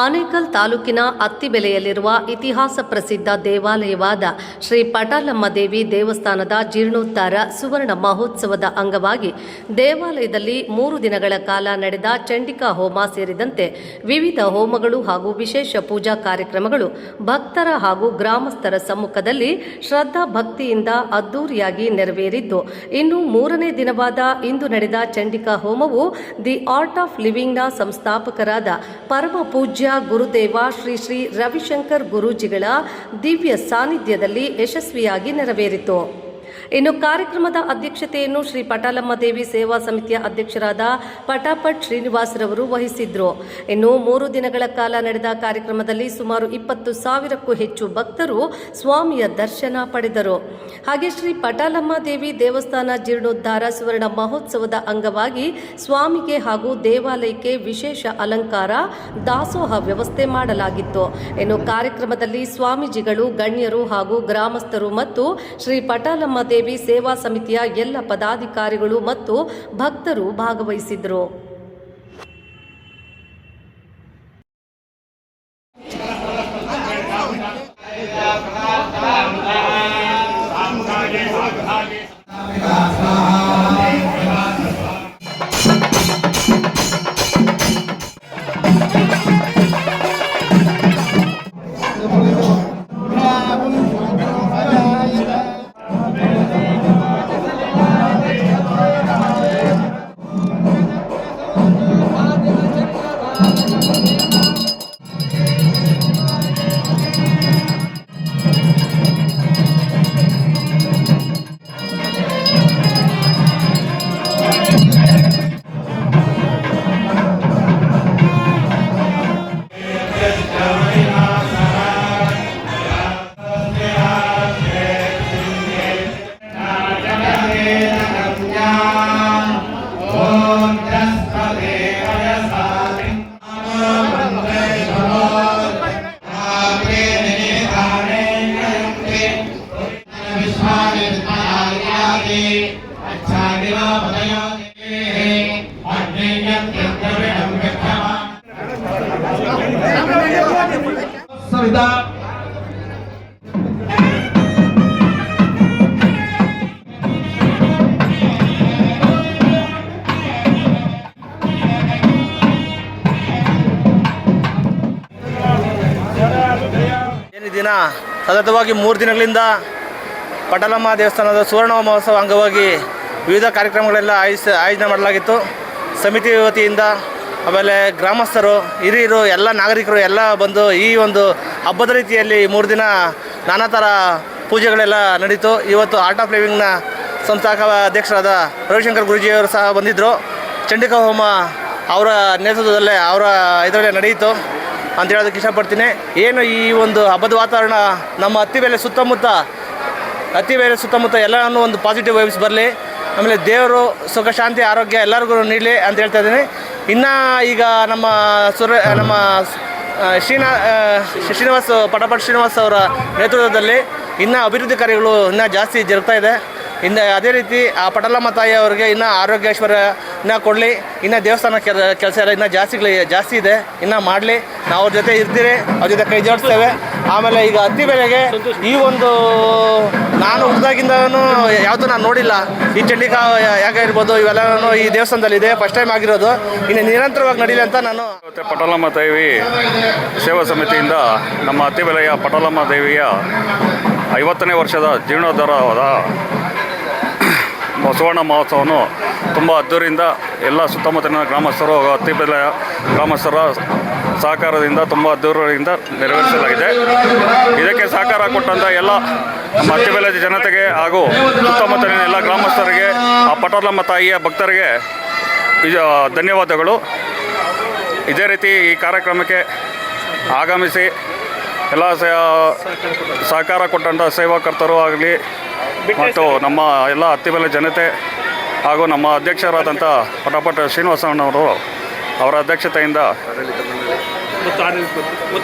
ಆನೇಕಲ್ ತಾಲೂಕಿನ ಅತ್ತಿಬೆಲೆಯಲ್ಲಿರುವ ಇತಿಹಾಸ ಪ್ರಸಿದ್ಧ ದೇವಾಲಯವಾದ ಶ್ರೀ ಪಟಾಲಮ್ಮ ದೇವಿ ದೇವಸ್ಥಾನದ ಜೀರ್ಣೋದ್ಧಾರ ಸುವರ್ಣ ಮಹೋತ್ಸವದ ಅಂಗವಾಗಿ ದೇವಾಲಯದಲ್ಲಿ 3 ದಿನಗಳ ಕಾಲ ನಡೆದ ಚಂಡಿಕಾ ಹೋಮ ಸೇರಿದಂತೆ ವಿವಿಧ ಹೋಮಗಳು ಹಾಗೂ ವಿಶೇಷ ಪೂಜಾ ಕಾರ್ಯಕ್ರಮಗಳು ಭಕ್ತರ ಹಾಗೂ ಗ್ರಾಮಸ್ಥರ ಸಮ್ಮುಖದಲ್ಲಿ ಶ್ರದ್ಧಾ ಭಕ್ತಿಯಿಂದ ಅದ್ದೂರಿಯಾಗಿ ನೆರವೇರಿದ್ದು, ಇನ್ನು 3ನೇ ದಿನವಾದ ಇಂದು ನಡೆದ ಚಂಡಿಕಾ ಹೋಮವು ದಿ ಆರ್ಟ್ ಆಫ್ ಲಿವಿಂಗ್ನ ಸಂಸ್ಥಾಪಕರಾದ ಪರಮ ಪೂಜ್ಯ ಗುರುದೇವ ಶ್ರೀ ಶ್ರೀ ರವಿಶಂಕರ್ ಗುರೂಜಿಗಳ ದಿವ್ಯ ಸಾನ್ನಿಧ್ಯದಲ್ಲಿ ಯಶಸ್ವಿಯಾಗಿ ನೆರವೇರಿತು. ಇನ್ನು ಕಾರ್ಯಕ್ರಮದ ಅಧ್ಯಕ್ಷತೆಯನ್ನು ಶ್ರೀ ಪಟಾಲಮ್ಮ ದೇವಿ ಸೇವಾ ಸಮಿತಿಯ ಅಧ್ಯಕ್ಷರಾದ ಪಟಾಪಟ್ ಶ್ರೀನಿವಾಸರವರು ವಹಿಸಿದ್ರು. ಇನ್ನು 3 ದಿನಗಳ ಕಾಲ ನಡೆದ ಕಾರ್ಯಕ್ರಮದಲ್ಲಿ ಸುಮಾರು 20,000ಕ್ಕೂ ಹೆಚ್ಚು ಭಕ್ತರು ಸ್ವಾಮಿಯ ದರ್ಶನ ಪಡೆದರು. ಹಾಗೆ ಶ್ರೀ ಪಟಾಲಮ್ಮ ದೇವಿ ದೇವಸ್ಥಾನ ಜೀರ್ಣೋದ್ಧಾರ ಸುವರ್ಣ ಮಹೋತ್ಸವದ ಅಂಗವಾಗಿ ಸ್ವಾಮಿಗೆ ಹಾಗೂ ದೇವಾಲಯಕ್ಕೆ ವಿಶೇಷ ಅಲಂಕಾರ, ದಾಸೋಹ ವ್ಯವಸ್ಥೆ ಮಾಡಲಾಗಿತ್ತು. ಇನ್ನು ಕಾರ್ಯಕ್ರಮದಲ್ಲಿ ಸ್ವಾಮೀಜಿಗಳು, ಗಣ್ಯರು ಹಾಗೂ ಗ್ರಾಮಸ್ಥರು ಮತ್ತು ಶ್ರೀ ಪಟಾಲಮ್ಮ ದೇವಿ ಸೇವಾ ಸಮಿತಿಯ ಎಲ್ಲ ಪದಾಧಿಕಾರಿಗಳು ಮತ್ತು ಭಕ್ತರು ಭಾಗವಹಿಸಿದರು. ದಿನ ಸತತವಾಗಿ 3 ದಿನಗಳಿಂದ ಪಟಾಲಮ್ಮ ದೇವಸ್ಥಾನದ ಸುವರ್ಣ ಮಹೋತ್ಸವ ಅಂಗವಾಗಿ ವಿವಿಧ ಕಾರ್ಯಕ್ರಮಗಳೆಲ್ಲ ಆಯೋಜನೆ ಮಾಡಲಾಗಿತ್ತು. ಸಮಿತಿ ವತಿಯಿಂದ ಆಮೇಲೆ ಗ್ರಾಮಸ್ಥರು, ಹಿರಿಯರು, ಎಲ್ಲ ನಾಗರಿಕರು ಎಲ್ಲ ಬಂದು ಈ ಒಂದು ಹಬ್ಬದ ರೀತಿಯಲ್ಲಿ 3 ದಿನ ನಾನಾ ಥರ ಪೂಜೆಗಳೆಲ್ಲ ನಡೀತು. ಇವತ್ತು ಆರ್ಟ್ ಆಫ್ ಲಿವಿಂಗ್ನ ಸಂಸ್ಥಾಪಕ ಅಧ್ಯಕ್ಷರಾದ ರವಿಶಂಕರ್ ಗುರೂಜಿಯವರು ಸಹ ಬಂದಿದ್ದರು. ಚಂಡಿಕಾ ಹೋಮ ಅವರ ನೇತೃತ್ವದಲ್ಲೇ ಅವರ ಇದರಲ್ಲೇ ನಡೆಯಿತು ಅಂತ ಹೇಳೋದಕ್ಕೆ ಇಷ್ಟಪಡ್ತೀನಿ. ಏನು ಈ ಒಂದು ಹಬ್ಬದ ವಾತಾವರಣ ನಮ್ಮ ಅತ್ತಿಬೆಲೆ ಸುತ್ತಮುತ್ತ ಎಲ್ಲನೂ ಒಂದು ಪಾಸಿಟಿವ್ ವೈಬ್ಸ್ ಬರಲಿ, ಆಮೇಲೆ ದೇವರು ಸುಖ, ಶಾಂತಿ, ಆರೋಗ್ಯ ಎಲ್ಲರಿಗೂ ನೀಡಲಿ ಅಂತ ಹೇಳ್ತಾ ಇದ್ದೀನಿ. ಇನ್ನು ಈಗ ನಮ್ಮ ಶ್ರೀನಿವಾಸ್ ಪಟಾಪಟ್ ಶ್ರೀನಿವಾಸ್ ಅವರ ನೇತೃತ್ವದಲ್ಲಿ ಇನ್ನೂ ಅಭಿವೃದ್ಧಿ ಕಾರ್ಯಗಳು ಇನ್ನೂ ಜಾಸ್ತಿ ಜರುಗ್ತಾ ಇದೆ. ಇನ್ನು ಅದೇ ರೀತಿ ಆ ಪಟಾಲಮ್ಮ ತಾಯಿ ಅವರಿಗೆ ಇನ್ನೂ ಆರೋಗ್ಯ ಐಶ್ವರ್ಯ ಇನ್ನೂ ಕೊಡಲಿ. ಇನ್ನು ದೇವಸ್ಥಾನ ಕೆಲಸ ಎಲ್ಲ ಇನ್ನೂ ಜಾಸ್ತಿ ಇದೆ, ಇನ್ನೂ ಮಾಡಲಿ. ನಾವು ಅವ್ರ ಜೊತೆ ಇರ್ತೀರಿ, ಅವ್ರ ಜೊತೆ ಕೈ ಜೋಡಿಸ್ತೇವೆ. ಆಮೇಲೆ ಈಗ ಅತ್ತಿಬೆಲೆಗೆ ಈ ಒಂದು ನಾನು ಹುಟ್ಟಿದಾಗಿಂದನೂ ಯಾವುದು ನಾನು ನೋಡಿಲ್ಲ. ಈ ಚಂಡಿಕಾ ಯಾಗ ಇರ್ಬೋದು, ಇವೆಲ್ಲನೂ ಈ ದೇವಸ್ಥಾನದಲ್ಲಿ ಇದೆ, ಫಸ್ಟ್ ಟೈಮ್ ಆಗಿರೋದು. ಇನ್ನು ನಿರಂತರವಾಗಿ ನಡೀಲಿ ಅಂತ ನಾನು ಪಟಾಲಮ್ಮ ದೇವಿ ಸೇವಾ ಸಮಿತಿಯಿಂದ ನಮ್ಮ ಅತ್ತಿಬೆಲೆಯ ಪಟಾಲಮ್ಮ ದೇವಿಯ 50ನೇ ವರ್ಷದ ಜೀರ್ಣೋದ್ಧಾರವಾದ ಸುವರ್ಣ ಮಹೋತ್ಸವವನ್ನು ತುಂಬ ಅದ್ದೂರಿಯಿಂದ ಎಲ್ಲ ಸುತ್ತಮುತ್ತಲಿನ ಗ್ರಾಮಸ್ಥರು ಹಾಗೂ ಅತ್ತಿಬೆಲೆಯ ಗ್ರಾಮಸ್ಥರ ಸಹಕಾರದಿಂದ ತುಂಬ ಅದ್ದೂರಿಯಿಂದ ನೆರವೇರಿಸಲಾಗಿದೆ. ಇದಕ್ಕೆ ಸಹಕಾರ ಕೊಟ್ಟಂಥ ಎಲ್ಲ ನಮ್ಮ ಅತ್ತಿಬೆಲೆ ಜನತೆಗೆ ಹಾಗೂ ಸುತ್ತಮುತ್ತಲಿನ ಎಲ್ಲ ಗ್ರಾಮಸ್ಥರಿಗೆ, ಆ ಪಟಾಲಮ್ಮ ತಾಯಿಯ ಭಕ್ತರಿಗೆ ಧನ್ಯವಾದಗಳು. ಇದೇ ರೀತಿ ಈ ಕಾರ್ಯಕ್ರಮಕ್ಕೆ ಆಗಮಿಸಿ ಎಲ್ಲ ಸಹಕಾರ ಕೊಟ್ಟಂಥ ಸೇವಾಕರ್ತರು ಆಗಲಿ ಮತ್ತು ನಮ್ಮ ಎಲ್ಲ ಅತ್ತಿಬೆಲೆ ಜನತೆ ಹಾಗೂ ನಮ್ಮ ಅಧ್ಯಕ್ಷರಾದಂಥ ಪಟಾಪಟ್ ಶ್ರೀನಿವಾಸಣ್ಣವರು ಅವರ ಅಧ್ಯಕ್ಷತೆಯಿಂದ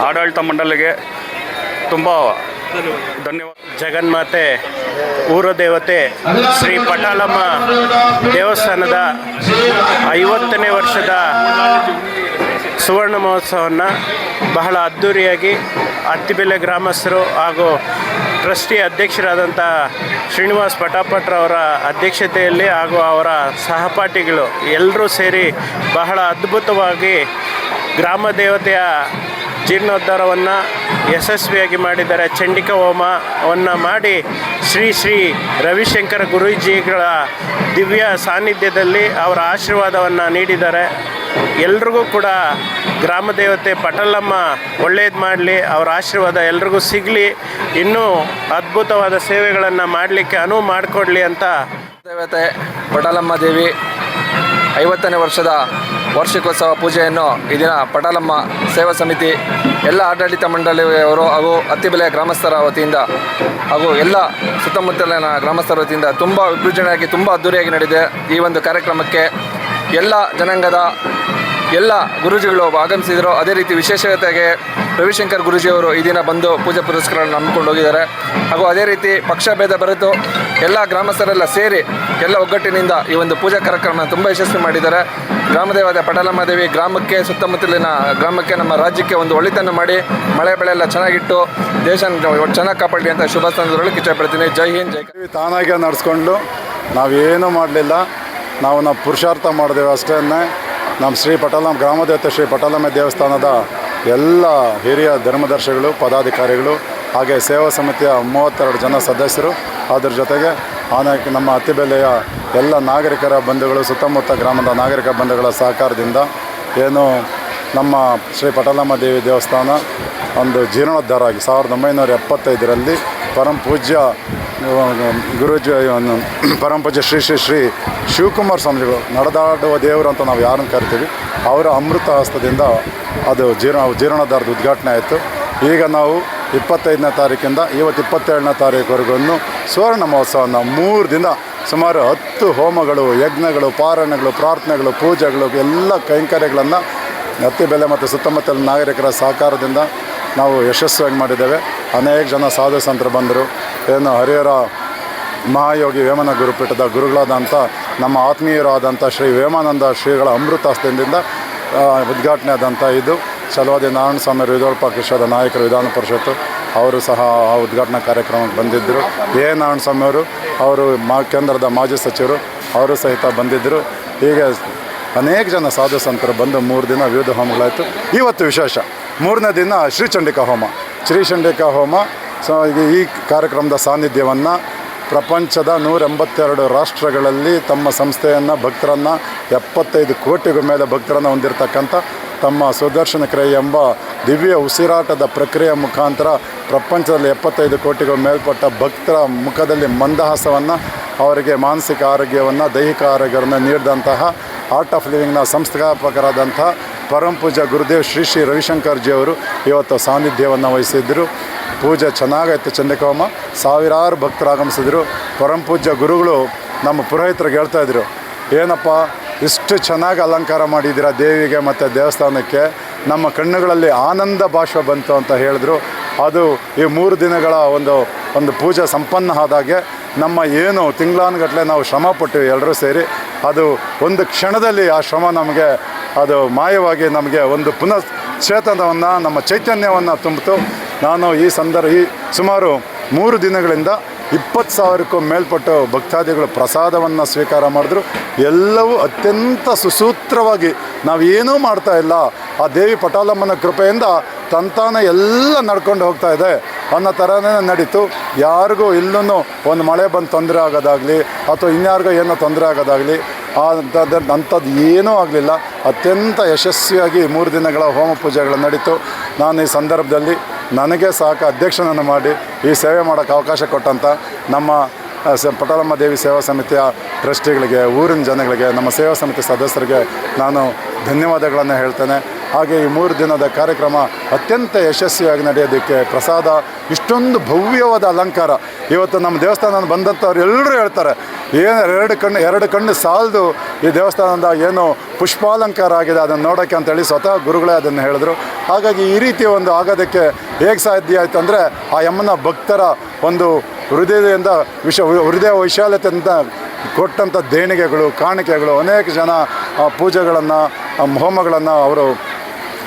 ಆಡಳಿತ ಮಂಡಳಿಗೆ ತುಂಬ ಧನ್ಯವಾದ. ಜಗನ್ಮಾತೆ ಊರ ದೇವತೆ ಶ್ರೀ ಪಟಾಲಮ್ಮ ದೇವಸ್ಥಾನದ 50ನೇ ವರ್ಷದ ಸುವರ್ಣ ಮಹೋತ್ಸವವನ್ನು ಬಹಳ ಅದ್ಧೂರಿಯಾಗಿ ಅತ್ತಿಬೆಲೆ ಗ್ರಾಮಸ್ಥರು ಹಾಗೂ ಟ್ರಸ್ಟಿ ಅಧ್ಯಕ್ಷರಾದಂಥ ಶ್ರೀನಿವಾಸ್ ಪಟಾಪಟ್ರವರ ಅಧ್ಯಕ್ಷತೆಯಲ್ಲಿ ಹಾಗೂ ಅವರ ಸಹಪಾಠಿಗಳು ಎಲ್ಲರೂ ಸೇರಿ ಬಹಳ ಅದ್ಭುತವಾಗಿ ಗ್ರಾಮ ದೇವತೆಯ ಜೀರ್ಣೋದ್ಧಾರವನ್ನು ಯಶಸ್ವಿಯಾಗಿ ಮಾಡಿದ್ದಾರೆ. ಚಂಡಿಕಾ ಹೋಮವನ್ನು ಮಾಡಿ ಶ್ರೀ ಶ್ರೀ ರವಿಶಂಕರ ಗುರೂಜಿಗಳ ದಿವ್ಯ ಸಾನ್ನಿಧ್ಯದಲ್ಲಿ ಅವರ ಆಶೀರ್ವಾದವನ್ನು ನೀಡಿದ್ದಾರೆ. ಎಲ್ರಿಗೂ ಕೂಡ ಗ್ರಾಮ ದೇವತೆ ಪಟಲಮ್ಮ ಒಳ್ಳೇದು ಮಾಡಲಿ, ಅವರ ಆಶೀರ್ವಾದ ಎಲ್ರಿಗೂ ಸಿಗಲಿ, ಇನ್ನೂ ಅದ್ಭುತವಾದ ಸೇವೆಗಳನ್ನು ಮಾಡಲಿಕ್ಕೆ ಅನುವು ಮಾಡಿಕೊಡ್ಲಿ ಅಂತ. ದೇವತೆ ಪಟಲಮ್ಮ ದೇವಿ 50ನೇ ವರ್ಷದ ವಾರ್ಷಿಕೋತ್ಸವ ಪೂಜೆಯನ್ನು ಈ ದಿನ ಪಟಲಮ್ಮ ಸೇವಾ ಸಮಿತಿ ಎಲ್ಲ ಆಡಳಿತ ಮಂಡಳಿಯವರು ಹಾಗೂ ಅತ್ತಿಬೆಲೆ ಗ್ರಾಮಸ್ಥರ ವತಿಯಿಂದ ಹಾಗೂ ಎಲ್ಲ ಸುತ್ತಮುತ್ತಲಿನ ಗ್ರಾಮಸ್ಥರ ವತಿಯಿಂದ ತುಂಬ ವಿಜೃಂಭಣೆಯಾಗಿ ತುಂಬ ಅದ್ಧೂರಿಯಾಗಿ ನಡೆದಿದೆ. ಈ ಒಂದು ಕಾರ್ಯಕ್ರಮಕ್ಕೆ ಎಲ್ಲ ಜನಾಂಗದ ಎಲ್ಲ ಗುರೂಜಿಗಳು ಆಗಮಿಸಿದರು. ಅದೇ ರೀತಿ ವಿಶೇಷತೆಗೆ ರವಿಶಂಕರ್ ಗುರೂಜಿಯವರು ಈ ದಿನ ಬಂದು ಪೂಜೆ ಪುರಸ್ಕಾರಗಳನ್ನು ನಂಬಿಕೊಂಡು ಹೋಗಿದ್ದಾರೆ. ಹಾಗೂ ಅದೇ ರೀತಿ ಪಕ್ಷ ಭೇದ ಬರೆದು ಎಲ್ಲ ಗ್ರಾಮಸ್ಥರೆಲ್ಲ ಸೇರಿ ಎಲ್ಲ ಒಗ್ಗಟ್ಟಿನಿಂದ ಈ ಒಂದು ಪೂಜಾ ಕಾರ್ಯಕ್ರಮ ತುಂಬ ಯಶಸ್ವಿ ಮಾಡಿದ್ದಾರೆ. ಗ್ರಾಮದೇವತೆ ಪಟಲಮ್ಮ ದೇವಿ ಗ್ರಾಮಕ್ಕೆ, ಸುತ್ತಮುತ್ತಲಿನ ಗ್ರಾಮಕ್ಕೆ, ನಮ್ಮ ರಾಜ್ಯಕ್ಕೆ ಒಂದು ಒಳಿತನ್ನು ಮಾಡಿ ಮಳೆ ಬೆಳೆ ಎಲ್ಲ ಚೆನ್ನಾಗಿಟ್ಟು ದೇಶ ಚೆನ್ನಾಗಿ ಕಾಪಾಡಲಿ ಅಂತ ಶುಭ ಸಂದರ್ಭದಲ್ಲಿ ಇಷ್ಟಪಡ್ತೀನಿ. ಜೈ ಹಿಂದ್, ಜೈ ಕರ್ನಾಟಕ. ತಾನಾಗೆ ನಡೆಸ್ಕೊಂಡು ನಾವೇನೂ ಮಾಡಲಿಲ್ಲ, ನಾವು ಪುರುಷಾರ್ಥ ಮಾಡಿದೆವು ಅಷ್ಟೇ. ನಮ್ಮ ಶ್ರೀ ಪಟಲಮ್ಮ ಗ್ರಾಮದೇವತೆ ಶ್ರೀ ಪಟಲಮ್ಮ ದೇವಸ್ಥಾನದ ಎಲ್ಲ ಹಿರಿಯ ಧರ್ಮದರ್ಶಿಗಳು, ಪದಾಧಿಕಾರಿಗಳು, ಹಾಗೆ ಸೇವಾ ಸಮಿತಿಯ 32 ಜನ ಸದಸ್ಯರು, ಅದ್ರ ಜೊತೆಗೆ ನಮ್ಮ ಅತ್ತಿಬೆಲೆಯ ಎಲ್ಲ ನಾಗರಿಕರ ಬಂಧುಗಳು, ಸುತ್ತಮುತ್ತ ಗ್ರಾಮದ ನಾಗರಿಕ ಬಂಧುಗಳ ಸಹಕಾರದಿಂದ ಏನು ನಮ್ಮ ಶ್ರೀ ಪಟಲಮ್ಮ ದೇವಿ ದೇವಸ್ಥಾನ ಒಂದು ಜೀರ್ಣೋದ್ಧಾರ ಆಗಿ 1975ರಲ್ಲಿ ಪರಮ ಪೂಜ್ಯ ಗುರೂಜಿ ಪರಮ ಪೂಜ್ಯ ಶ್ರೀ ಶ್ರೀ ಶ್ರೀ ಶಿವಕುಮಾರ ಸ್ವಾಮಿಗಳು, ನಡೆದಾಡುವ ದೇವರು ಅಂತ ನಾವು ಯಾರನ್ನು ಕರಿತೀವಿ, ಅವರ ಅಮೃತ ಹಸ್ತದಿಂದ ಅದು ಜೀರ್ಣೋದ್ಧಾರದ ಉದ್ಘಾಟನೆ ಆಯಿತು. ಈಗ ನಾವು 25ನೇ ತಾರೀಕಿಂದ ಇವತ್ತು 27ನೇ ತಾರೀಕುವರೆಗೂ ಸುವರ್ಣ ಮಹೋತ್ಸವನ 3 ದಿನ ಸುಮಾರು 10 ಹೋಮಗಳು, ಯಜ್ಞಗಳು, ಪಾರಾಯಣಗಳು, ಪ್ರಾರ್ಥನೆಗಳು, ಪೂಜೆಗಳು, ಎಲ್ಲ ಕೈಂಕರ್ಯಗಳನ್ನು ಅತ್ತಿಬೆಲೆ ಮತ್ತು ಸುತ್ತಮುತ್ತಲಿನ ನಾಗರಿಕರ ಸಹಕಾರದಿಂದ ನಾವು ಯಶಸ್ವಿಯಾಗಿ ಮಾಡಿದ್ದೇವೆ. ಅನೇಕ ಜನ ಸಾಧು ಸಂತರು ಬಂದರು. ಏನು ಹರಿಹರ ಮಹಾಯೋಗಿ ವೇಮನ ಗುರುಪೀಠದ ಗುರುಗಳಾದಂಥ ನಮ್ಮ ಆತ್ಮೀಯರಾದಂಥ ಶ್ರೀ ವೇಮಾನಂದ ಶ್ರೀಗಳ ಅಮೃತಾಸ್ತಿಯಿಂದ ಉದ್ಘಾಟನೆ ಆದಂಥ ಇದು ಛಲವಾದಿ ನಾರಾಯಣ ಸ್ವಾಮಿ ವಿದೋಳ್ಪ ಕೃಷ್ಣದ ನಾಯಕರು ವಿಧಾನ ಪರಿಷತ್ತು ಅವರು ಸಹ ಆ ಉದ್ಘಾಟನಾ ಕಾರ್ಯಕ್ರಮಕ್ಕೆ ಬಂದಿದ್ದರು. ನಾರಾಯಣ ಸ್ವಾಮಿಯವರು, ಅವರು ಕೇಂದ್ರದ ಮಾಜಿ ಸಚಿವರು, ಅವರು ಸಹಿತ ಬಂದಿದ್ದರು. ಹೀಗೆ ಅನೇಕ ಜನ ಸಾಧು ಸಂತರು ಬಂದು 3 ದಿನ ವಿವಿಧ ಹೋಮಗಳಾಯಿತು. ಇವತ್ತು ವಿಶೇಷ 3ನೇ ದಿನ ಶ್ರೀಚಂಡಿಕಾ ಹೋಮ. ಸೊ ಈ ಕಾರ್ಯಕ್ರಮದ ಸಾನ್ನಿಧ್ಯವನ್ನು ಪ್ರಪಂಚದ 182 ರಾಷ್ಟ್ರಗಳಲ್ಲಿ ತಮ್ಮ ಸಂಸ್ಥೆಯನ್ನು ಭಕ್ತರನ್ನು 75 ಕೋಟಿಗೂ ಮೇಲೆ ಭಕ್ತರನ್ನು ಹೊಂದಿರತಕ್ಕಂಥ ತಮ್ಮ ಸುದರ್ಶನ ಕ್ರಿಯೆ ಎಂಬ ದಿವ್ಯ ಉಸಿರಾಟದ ಪ್ರಕ್ರಿಯೆ ಮುಖಾಂತರ ಪ್ರಪಂಚದಲ್ಲಿ 75 ಕೋಟಿಗೂ ಮೇಲ್ಪಟ್ಟ ಭಕ್ತರ ಮುಖದಲ್ಲಿ ಮಂದಹಾಸವನ್ನು, ಅವರಿಗೆ ಮಾನಸಿಕ ಆರೋಗ್ಯವನ್ನು, ದೈಹಿಕ ಆರೋಗ್ಯವನ್ನು ನೀಡಿದಂತಹ ಆರ್ಟ್ ಆಫ್ ಲಿವಿಂಗ್ನ ಸಂಸ್ಥಾಪಕರಾದಂಥ ಪರಮ ಪೂಜ್ಯ ಗುರುದೇವ್ ಶ್ರೀ ಶ್ರೀ ರವಿಶಂಕರ್ಜಿಯವರು ಇವತ್ತು ಸಾನ್ನಿಧ್ಯವನ್ನು ವಹಿಸಿದ್ದರು. ಪೂಜೆ ಚೆನ್ನಾಗಾಯಿತು. ಚಂಡಿಕಾ ಹೋಮ ಸಾವಿರಾರು ಭಕ್ತರು ಆಗಮಿಸಿದರು. ಪರಮ ಪೂಜ್ಯ ಗುರುಗಳು ನಮ್ಮ ಪುರೋಹಿತರಿಗೆ ಹೇಳ್ತಾಯಿದ್ರು, ಏನಪ್ಪ ಇಷ್ಟು ಚೆನ್ನಾಗಿ ಅಲಂಕಾರ ಮಾಡಿದ್ದೀರಾ ದೇವಿಗೆ ಮತ್ತು ದೇವಸ್ಥಾನಕ್ಕೆ, ನಮ್ಮ ಕಣ್ಣುಗಳಲ್ಲಿ ಆನಂದ ಬಾಷ್ಪ ಬಂತು ಅಂತ ಹೇಳಿದ್ರು. ಅದು ಈ 3 ದಿನಗಳ ಒಂದು ಪೂಜೆ ಸಂಪನ್ನ ಆದಾಗೆ ನಮ್ಮ ಏನು ತಿಂಗಳಾನುಗಟ್ಟಲೆ ನಾವು ಶ್ರಮ ಪಟ್ಟಿವಿ ಎಲ್ಲರೂ ಸೇರಿ, ಅದು ಒಂದು ಕ್ಷಣದಲ್ಲಿ ಆ ಶ್ರಮ ನಮಗೆ ಅದು ಮಾಯವಾಗಿ ನಮಗೆ ಒಂದು ಚೇತನವನ್ನು, ನಮ್ಮ ಚೈತನ್ಯವನ್ನು ತುಂಬಿತು. ನಾನು ಈ ಸುಮಾರು 3 ದಿನಗಳಿಂದ 20,000ಕ್ಕೂ ಮೇಲ್ಪಟ್ಟು ಭಕ್ತಾದಿಗಳು ಪ್ರಸಾದವನ್ನು ಸ್ವೀಕಾರ ಮಾಡಿದ್ರು. ಎಲ್ಲವೂ ಅತ್ಯಂತ ಸುಸೂತ್ರವಾಗಿ, ನಾವೇನೂ ಮಾಡ್ತಾ ಇಲ್ಲ, ಆ ದೇವಿ ಪಟಾಲಮ್ಮನ ಕೃಪೆಯಿಂದ ತಂತಾನೆ ಎಲ್ಲ ನಡ್ಕೊಂಡು ಹೋಗ್ತಾ ಇದೆ ಅನ್ನೋ ಥರನೇ ನಡೀತು. ಯಾರಿಗೂ ಇಲ್ಲೂ ಒಂದು ಮಳೆ ಬಂದು ತೊಂದರೆ ಆಗೋದಾಗಲಿ ಅಥವಾ ಇನ್ಯಾರಿಗೂ ಏನೋ ತೊಂದರೆ ಆಗೋದಾಗಲಿ ಅಂಥದ್ದು ಏನೂ ಆಗಲಿಲ್ಲ. ಅತ್ಯಂತ ಯಶಸ್ವಿಯಾಗಿ 3 ದಿನಗಳ ಹೋಮ ಪೂಜೆಗಳು ನಡೀತು. ನಾನು ಈ ಸಂದರ್ಭದಲ್ಲಿ ನನಗೆ ಅಧ್ಯಕ್ಷನನ್ನು ಮಾಡಿ ಈ ಸೇವೆ ಮಾಡೋಕ್ಕೆ ಅವಕಾಶ ಕೊಟ್ಟಂಥ ನಮ್ಮ ಪಟಲಮ್ಮ ದೇವಿ ಸೇವಾ ಸಮಿತಿಯ ಟ್ರಸ್ಟಿಗಳಿಗೆ, ಊರಿನ ಜನಗಳಿಗೆ, ನಮ್ಮ ಸೇವಾ ಸಮಿತಿ ಸದಸ್ಯರಿಗೆ ನಾನು ಧನ್ಯವಾದಗಳನ್ನು ಹೇಳ್ತೇನೆ. ಹಾಗೆ ಈ 3 ದಿನದ ಕಾರ್ಯಕ್ರಮ ಅತ್ಯಂತ ಯಶಸ್ವಿಯಾಗಿ ನಡೆಯೋದಕ್ಕೆ ಪ್ರಸಾದ, ಇಷ್ಟೊಂದು ಭವ್ಯವಾದ ಅಲಂಕಾರ. ಇವತ್ತು ನಮ್ಮ ದೇವಸ್ಥಾನ ಬಂದಂಥವ್ರು ಎಲ್ಲರೂ ಹೇಳ್ತಾರೆ, ಎರಡು ಕಣ್ಣು ಸಾಲದು ಈ ದೇವಸ್ಥಾನದ ಏನು ಪುಷ್ಪಾಲಂಕಾರ ಆಗಿದೆ ಅದನ್ನು ನೋಡೋಕ್ಕೆ ಅಂತೇಳಿ ಸ್ವತಃ ಗುರುಗಳೇ ಅದನ್ನು ಹೇಳಿದ್ರು. ಹಾಗಾಗಿ ಈ ರೀತಿ ಒಂದು ಆಗೋದಕ್ಕೆ ಹೇಗೆ ಸಾಧ್ಯ ಆಯಿತು ಅಂದರೆ ಆ ಯಮ್ಮನ ಭಕ್ತರ ಒಂದು ಹೃದಯದಿಂದ ಹೃದಯ ವೈಶಾಲ್ಯತೆಯಿಂದ ಕೊಟ್ಟಂಥ ದೇಣಿಗೆಗಳು, ಕಾಣಿಕೆಗಳು, ಅನೇಕ ಜನ ಪೂಜೆಗಳನ್ನು, ಹೋಮಗಳನ್ನು ಅವರು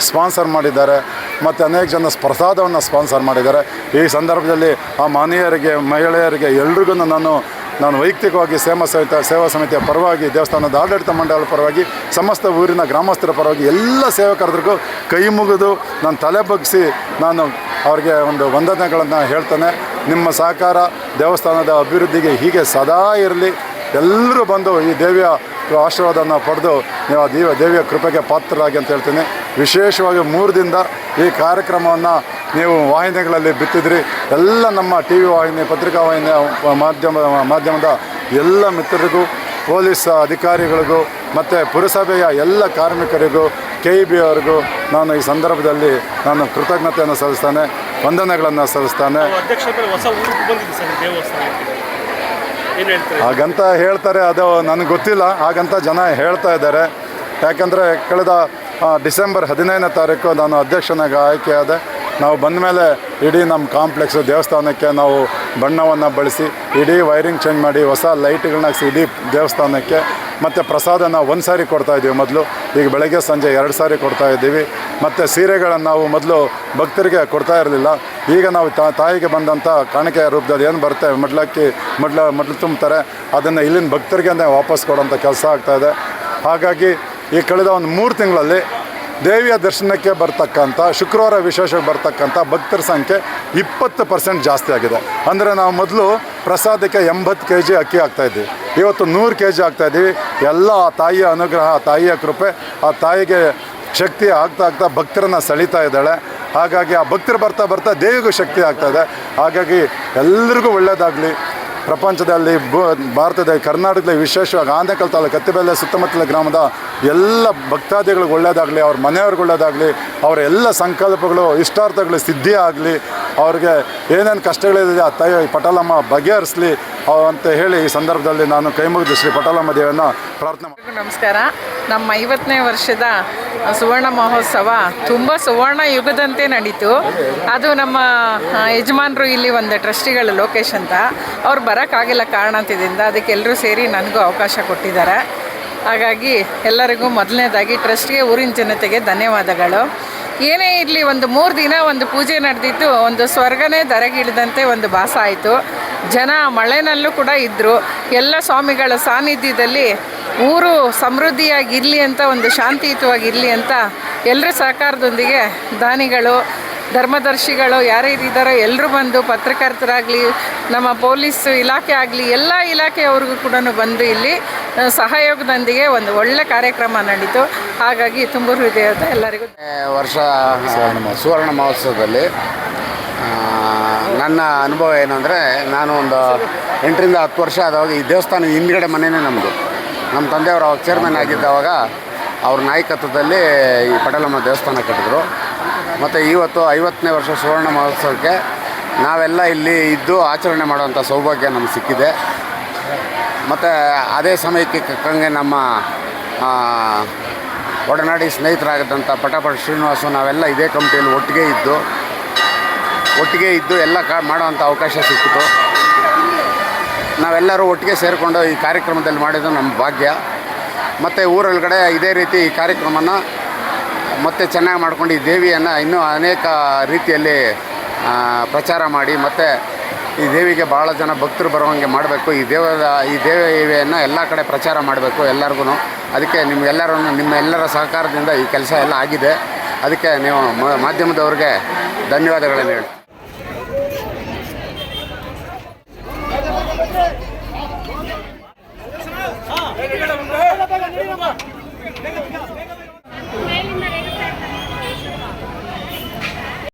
ಸ್ಪಾನ್ಸರ್ ಮಾಡಿದ್ದಾರೆ ಮತ್ತು ಅನೇಕ ಜನ ಪ್ರಸಾದವನ್ನು ಸ್ಪಾನ್ಸರ್ ಮಾಡಿದ್ದಾರೆ. ಈ ಸಂದರ್ಭದಲ್ಲಿ ಆ ಮಾನೀಯರಿಗೆ, ಮಹಿಳೆಯರಿಗೆ ಎಲ್ರಿಗೂ ನಾನು ವೈಯಕ್ತಿಕವಾಗಿ ಸೇವಾ ಸಮಿತಿಯ ಪರವಾಗಿ, ದೇವಸ್ಥಾನದ ಆಡಳಿತ ಮಂಡಳಿ ಪರವಾಗಿ, ಸಮಸ್ತ ಊರಿನ ಗ್ರಾಮಸ್ಥರ ಪರವಾಗಿ ಎಲ್ಲ ಸೇವಕರಿಗೂ ಕೈ ಮುಗಿದು ನಾನು ತಲೆ ಬಗ್ಗಿಸಿ ನಾನು ಅವ್ರಿಗೆ ಒಂದು ವಂದನೆಗಳನ್ನು ಹೇಳ್ತೇನೆ. ನಿಮ್ಮ ಸಹಕಾರ ದೇವಸ್ಥಾನದ ಅಭಿವೃದ್ಧಿಗೆ ಹೀಗೆ ಸದಾ ಇರಲಿ. ಎಲ್ಲರೂ ಬಂದು ಈ ದೇವಿಯ ಆಶೀರ್ವಾದವನ್ನು ಪಡೆದು ನೀವು ಆ ದೇವಿಯ ಕೃಪೆಗೆ ಪಾತ್ರರಾಗಿ ಅಂತ ಹೇಳ್ತೀನಿ. ವಿಶೇಷವಾಗಿ 3 ದಿನದ ಈ ಕಾರ್ಯಕ್ರಮವನ್ನು ನೀವು ವಾಹಿನಿಗಳಲ್ಲಿ ಬಿತ್ತಿದ್ರಿ. ಎಲ್ಲ ನಮ್ಮ ಟಿ ವಿ ವಾಹಿನಿ, ಪತ್ರಿಕಾ ವಾಹಿನಿಯ ಮಾಧ್ಯಮದ ಎಲ್ಲ ಮಿತ್ರರಿಗೂ, ಪೊಲೀಸ್ ಅಧಿಕಾರಿಗಳಿಗೂ ಮತ್ತು ಪುರಸಭೆಯ ಎಲ್ಲ ಕಾರ್ಮಿಕರಿಗೂ, KEB ಅವರಿಗೂ ನಾನು ಈ ಸಂದರ್ಭದಲ್ಲಿ ನಾನು ಕೃತಜ್ಞತೆಯನ್ನು ಸಲ್ಲಿಸ್ತೇನೆ, ವಂದನೆಗಳನ್ನು ಸಲ್ಲಿಸ್ತೇನೆ. ಹಾಗಂತ ಹೇಳ್ತಾರೆ, ಅದು ನನಗೆ ಗೊತ್ತಿಲ್ಲ. ಹಾಗಂತ ಜನ ಹೇಳ್ತಾ ಇದ್ದಾರೆ. ಯಾಕಂದರೆ ಕಳೆದ ಡಿಸೆಂಬರ್ 15ನೇ ತಾರೀಕು ನಾನು ಅಧ್ಯಕ್ಷನಾಗಿ ಆಯ್ಕೆಯಾದೆ. ನಾವು ಬಂದ ಮೇಲೆ ಇಡೀ ನಮ್ಮ ಕಾಂಪ್ಲೆಕ್ಸು ದೇವಸ್ಥಾನಕ್ಕೆ ನಾವು ಬಣ್ಣವನ್ನು ಬಳಸಿ ಇಡೀ ವೈರಿಂಗ್ ಚೇಂಜ್ ಮಾಡಿ ಹೊಸ ಲೈಟ್ಗಳನ್ನ ಹಾಕ್ಸಿ ಇಡೀ ದೇವಸ್ಥಾನಕ್ಕೆ. ಮತ್ತು ಪ್ರಸಾದನ 1 ಸಾರಿ ಕೊಡ್ತಾಯಿದ್ದೀವಿ ಮೊದಲು. ಈಗ ಬೆಳಗ್ಗೆ ಸಂಜೆ 2 ಸಾರಿ ಕೊಡ್ತಾಯಿದ್ದೀವಿ. ಮತ್ತು ಸೀರೆಗಳನ್ನು ನಾವು ಮೊದಲು ಭಕ್ತರಿಗೆ ಕೊಡ್ತಾ ಇರಲಿಲ್ಲ. ಈಗ ನಾವು ತಾಯಿಗೆ ಬಂದಂಥ ಕಾಣಿಕೆಯ ರೂಪದಲ್ಲಿ ಏನು ಬರುತ್ತೆ, ಮೊದಲು ತುಂಬ್ತಾರೆ, ಅದನ್ನು ಇಲ್ಲಿನ ಭಕ್ತರಿಗೆ ವಾಪಸ್ ಕೊಡೋಂಥ ಕೆಲಸ ಆಗ್ತಾಯಿದೆ. ಹಾಗಾಗಿ ಈ ಕಳೆದ ಒಂದು 3 ತಿಂಗಳಲ್ಲಿ ದೇವಿಯ ದರ್ಶನಕ್ಕೆ ಬರ್ತಕ್ಕಂಥ, ಶುಕ್ರವಾರ ವಿಶೇಷವಾಗಿ ಬರ್ತಕ್ಕಂಥ ಭಕ್ತರ ಸಂಖ್ಯೆ 20% ಜಾಸ್ತಿ ಆಗಿದೆ. ಅಂದರೆ ನಾವು ಮೊದಲು ಪ್ರಸಾದಕ್ಕೆ 80 kg ಅಕ್ಕಿ ಹಾಕ್ತಾಯಿದ್ವಿ, ಇವತ್ತು 100 kg ಹಾಕ್ತಾಯಿದ್ದೀವಿ. ಎಲ್ಲ ಆ ತಾಯಿಯ ಅನುಗ್ರಹ, ತಾಯಿಯ ಕೃಪೆ, ಆ ತಾಯಿಗೆ ಶಕ್ತಿ ಆಗ್ತಾ ಭಕ್ತರನ್ನು ಸೆಳೀತಾ ಇದ್ದಾಳೆ. ಹಾಗಾಗಿ ಆ ಭಕ್ತರು ಬರ್ತಾ ದೇವಿಗೂ ಶಕ್ತಿ ಆಗ್ತಾಯಿದೆ. ಹಾಗಾಗಿ ಎಲ್ರಿಗೂ ಒಳ್ಳೆಯದಾಗಲಿ. ಪ್ರಪಂಚದಲ್ಲಿ, ಭಾರತದಲ್ಲಿ, ಕರ್ನಾಟಕದಲ್ಲಿ, ವಿಶೇಷವಾಗಿ ಆನೇಕಲ್ ತಾಲೂಕು ಅತ್ತಿಬೆಲೆ ಸುತ್ತಮುತ್ತಲ ಗ್ರಾಮದ ಎಲ್ಲ ಭಕ್ತಾದಿಗಳಿಗೆ ಒಳ್ಳೆಯದಾಗಲಿ, ಅವ್ರ ಮನೆಯವ್ರಿಗೆ ಒಳ್ಳೆಯದಾಗಲಿ, ಅವರ ಎಲ್ಲ ಸಂಕಲ್ಪಗಳು, ಇಷ್ಟಾರ್ಥಗಳು ಸಿದ್ಧಿ ಆಗಲಿ, ಅವ್ರಿಗೆ ಏನೇನು ಕಷ್ಟಗಳಿದೆ ಆ ತಾಯಿ ಪಟಾಲಮ್ಮ ಬಗೆಹರಿಸಲಿ ಅಂತ ಹೇಳಿ ಈ ಸಂದರ್ಭದಲ್ಲಿ ನಾನು ಕೈ ಮುಗಿದು ಶ್ರೀ ಪಟಾಲಮ್ಮ ದೇವಿಯನ್ನು ಪ್ರಾರ್ಥನೆ ಮಾಡ್ತೀನಿ. ನಮಸ್ಕಾರ. ನಮ್ಮ 50ನೇ ವರ್ಷದ ಸುವರ್ಣ ಮಹೋತ್ಸವ ತುಂಬ ಸುವರ್ಣ ಯುಗದಂತೆ ನಡೀತು. ಅದು ನಮ್ಮ ಯಜಮಾನರು ಇಲ್ಲಿ ಒಂದು ಟ್ರಸ್ಟಿಗಳು ಲೋಕೇಶ್ ಅಂತ, ಅವ್ರು ಬರೋಕ್ಕಾಗಿಲ್ಲ ಕಾರಣದಿಂದ. ಅದಕ್ಕೆ ಎಲ್ಲರೂ ಸೇರಿ ನನಗೂ ಅವಕಾಶ ಕೊಟ್ಟಿದ್ದಾರೆ. ಹಾಗಾಗಿ ಎಲ್ಲರಿಗೂ ಮೊದಲನೇದಾಗಿ ಟ್ರಸ್ಟ್ಗೆ, ಊರಿನ ಜನತೆಗೆ ಧನ್ಯವಾದಗಳು. ಏನೇ ಇರಲಿ, ಒಂದು 3 ದಿನ ಒಂದು ಪೂಜೆ ನಡೆದಿತ್ತು, ಒಂದು ಸ್ವರ್ಗನೇ ಧರೆಗಿಳಿದಂತೆ ಒಂದು ಭಾಸ ಆಯಿತು. ಜನ ಮಳೆನಲ್ಲೂ ಕೂಡ ಇದ್ದರು. ಎಲ್ಲ ಸ್ವಾಮಿಗಳ ಸಾನ್ನಿಧ್ಯದಲ್ಲಿ ಊರು ಸಮೃದ್ಧಿಯಾಗಿರಲಿ ಅಂತ, ಒಂದು ಶಾಂತಿಯುತವಾಗಿರಲಿ ಅಂತ ಎಲ್ಲರ ಸಹಕಾರದೊಂದಿಗೆ ದಾನಿಗಳು, ಧರ್ಮದರ್ಶಿಗಳು ಯಾರ್ಯಾರಿದ್ದಾರೋ ಎಲ್ಲರೂ ಬಂದು, ಪತ್ರಕರ್ತರಾಗಲಿ, ನಮ್ಮ ಪೊಲೀಸ್ ಇಲಾಖೆ ಆಗಲಿ, ಎಲ್ಲ ಇಲಾಖೆಯವ್ರಿಗೂ ಕೂಡ ಬಂದು ಇಲ್ಲಿ ಸಹಯೋಗದೊಂದಿಗೆ ಒಂದು ಒಳ್ಳೆ ಕಾರ್ಯಕ್ರಮ ನಡೀತು. ಹಾಗಾಗಿ ತುಂಬ ಹೃದಯದ ಎಲ್ಲರಿಗೂ ವರ್ಷ ಸುವರ್ಣ ಮಹೋತ್ಸವದಲ್ಲಿ ನನ್ನ ಅನುಭವ ಏನು ಅಂದರೆ, ನಾನು ಒಂದು 8ರಿಂದ 10 ವರ್ಷ ಆದವಾಗ ಈ ದೇವಸ್ಥಾನ ಹಿಂದ್ಗಡೆ ಮನೆಯೇ ನಮ್ಮದು. ನಮ್ಮ ತಂದೆಯವರು ಅವಾಗ ಚೇರ್ಮನ್ ಆಗಿದ್ದವಾಗ ಅವ್ರ ನಾಯಕತ್ವದಲ್ಲಿ ಈ ಪಟಾಲಮ್ಮ ದೇವಸ್ಥಾನ ಕಟ್ಟಿದ್ರು. ಮತ್ತು ಇವತ್ತು 50ನೇ ವರ್ಷ ಸುವರ್ಣ ಮಹೋತ್ಸವಕ್ಕೆ ನಾವೆಲ್ಲ ಇಲ್ಲಿ ಇದ್ದು ಆಚರಣೆ ಮಾಡುವಂಥ ಸೌಭಾಗ್ಯ ನಮಗೆ ಸಿಕ್ಕಿದೆ. ಮತ್ತು ಅದೇ ಸಮಯಕ್ಕೆ ಕಂಗೆ ನಮ್ಮ ಒಡನಾಡಿ ಸ್ನೇಹಿತರಾಗದಂಥ ಪಟಾಪಟ ಶ್ರೀನಿವಾಸು, ನಾವೆಲ್ಲ ಇದೇ ಕಮಿಟಿಯಲ್ಲಿ ಒಟ್ಟಿಗೆ ಇದ್ದು ಎಲ್ಲ ಮಾಡೋವಂಥ ಅವಕಾಶ ಸಿಕ್ಕಿತು. ನಾವೆಲ್ಲರೂ ಒಟ್ಟಿಗೆ ಸೇರಿಕೊಂಡು ಈ ಕಾರ್ಯಕ್ರಮದಲ್ಲಿ ಮಾಡಿದ್ದು ನಮ್ಮ ಭಾಗ್ಯ. ಮತ್ತು ಊರೊಳಗಡೆ ಇದೇ ರೀತಿ ಈ ಕಾರ್ಯಕ್ರಮನ ಮತ್ತೆ ಚೆನ್ನಾಗಿ ಮಾಡ್ಕೊಂಡು ಈ ದೇವಿಯನ್ನು ಇನ್ನೂ ಅನೇಕ ರೀತಿಯಲ್ಲಿ ಪ್ರಚಾರ ಮಾಡಿ, ಮತ್ತು ಈ ದೇವಿಗೆ ಭಾಳ ಜನ ಭಕ್ತರು ಬರುವಂಗೆ ಮಾಡಬೇಕು. ಈ ದೇವಿಯನ್ನು ಎಲ್ಲ ಕಡೆ ಪ್ರಚಾರ ಮಾಡಬೇಕು ಎಲ್ಲರಿಗೂ. ಅದಕ್ಕೆ ನಿಮ್ಮೆಲ್ಲರ ಸಹಕಾರದಿಂದ ಈ ಕೆಲಸ ಎಲ್ಲ ಆಗಿದೆ. ಅದಕ್ಕೆ ನೀವು ಮಾಧ್ಯಮದವ್ರಿಗೆ ಧನ್ಯವಾದಗಳನ್ನು ಹೇಳಿ.